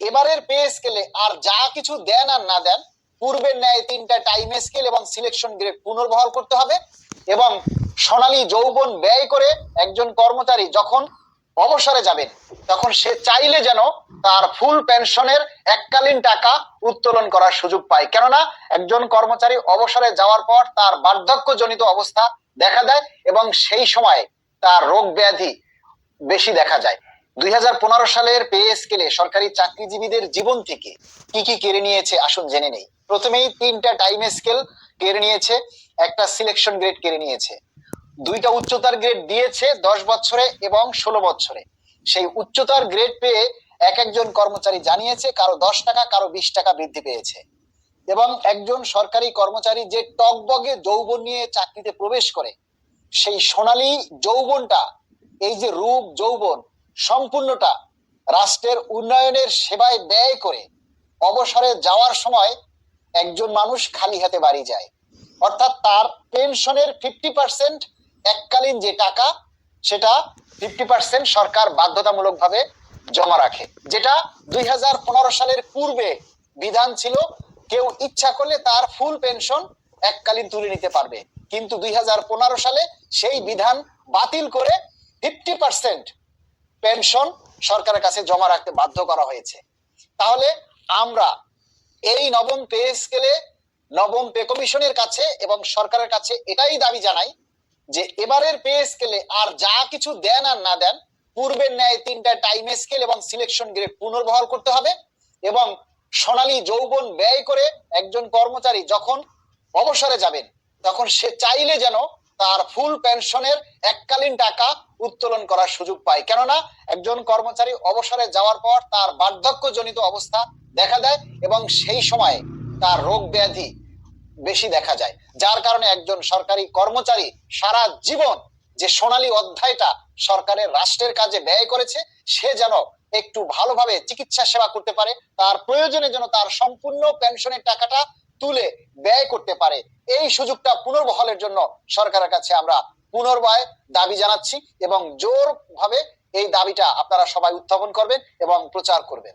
এবারের পে স্কেলে আর যা কিছু দেন আর না দেন পূর্বের ন্যায় 3টা টাইম স্কেল এবং সিলেকশন গ্রেড পুনর্বহাল করতে হবে এবং সোনালী যৌবন ব্যয় করে একজন কর্মচারী যখন অবসরে যাবেন তখন সে চাইলে যেন তার ফুল পেনশনের এককালীন টাকা উত্তোলন করার সুযোগ পায়। কেননা একজন কর্মচারী অবসরে যাওয়ার পর তার বার্ধক্যজনিত অবস্থা দেখা দেয় এবং সেই সময় তার রোগ ব্যাধি বেশি দেখা যায়। 2015 সালের পে স্কেলে সরকারি চাকরিজীবীদের জীবন থেকে কি কি কেড়ে নিয়েছে আসুন জেনে নেই। প্রথমেই 3টা টাইম স্কেল কেড়ে নিয়েছে, একটা সিলেকশন গ্রেড কেড়ে নিয়েছে, 2টা উচ্চতার গ্রেড দিয়েছে 10 বছরে এবং 16 বছরে। সেই উচ্চতার গ্রেড পেয়ে এক একজন কর্মচারী জানিয়েছে কারো 10 টাকা কারো 20 টাকা বৃদ্ধি পেয়েছে। এবং একজন সরকারি কর্মচারী যে টকবগে যৌবন নিয়ে চাকরিতে প্রবেশ করে সেই সোনালী যৌবনটা, এই যে রূপ যৌবন সম্পূর্ণটা রাষ্ট্রের উন্নয়নের সেবায় ব্যয় করে অবসরে যাওয়ার সময় একজন মানুষ খালি হাতে বাড়ি যায়। অর্থাৎ তার পেনশনের 50% এককালীন যে টাকা সেটা 50% সরকার বাধ্যতামূলকভাবে জমা রাখে, যেটা 2015 সালের পূর্বে বিধান ছিল কেউ ইচ্ছা করলে তার ফুল পেনশন এককালীন তুলে নিতে পারবে। কিন্তু 2015 সালে সেই বিধান বাতিল করে 50% পেনশন সরকারের কাছে জমা রাখতে বাধ্য করা হয়েছে। তাহলে আমরা এই নবম পে স্কেলে নবম পে কমিশনের কাছে এবং সরকারের কাছে এটাই দাবি জানাই যে এবারের পে স্কেলে আর যা কিছু দেন আর না দেন পূর্বের ন্যায় 3টা টাইম স্কেল এবং সিলেকশন গ্রেড পুনর্বহাল করতে হবে এবং সোনালী যৌবন ব্যয় করে একজন কর্মচারী যখন অবসরে যাবেন তখন সে চাইলে যেন তার ফুল পেনশনের এককালীন টাকা উত্তোলন করার সুযোগ পায়। কেননা একজন কর্মচারী অবসরে যাওয়ার পর তার বার্ধক্যজনিত অবস্থা দেখা দেয় এবং সেই সময় তার রোগ ব্যাধি বেশি দেখা যায়, যার কারণে একজন সরকারি কর্মচারী সারা জীবন যে সোনালী অধ্যায়টা সরকারের রাষ্ট্রের কাজে ব্যয় করেছে সে যেন একটু ভালোভাবে চিকিৎসা সেবা করতে পারে, তার প্রয়োজনে যেন তার সম্পূর্ণ পেনশনের টাকাটা তুলে ব্যয় করতে পারে। এই সুযোগটা পুনর্বহালের জন্য সরকারের কাছে আমরা পুনর্বয় দাবি জানাচ্ছি এবং জোরভাবে এই দাবিটা আপনারা সবাই উত্থাপন করবেন এবং প্রচার করবেন।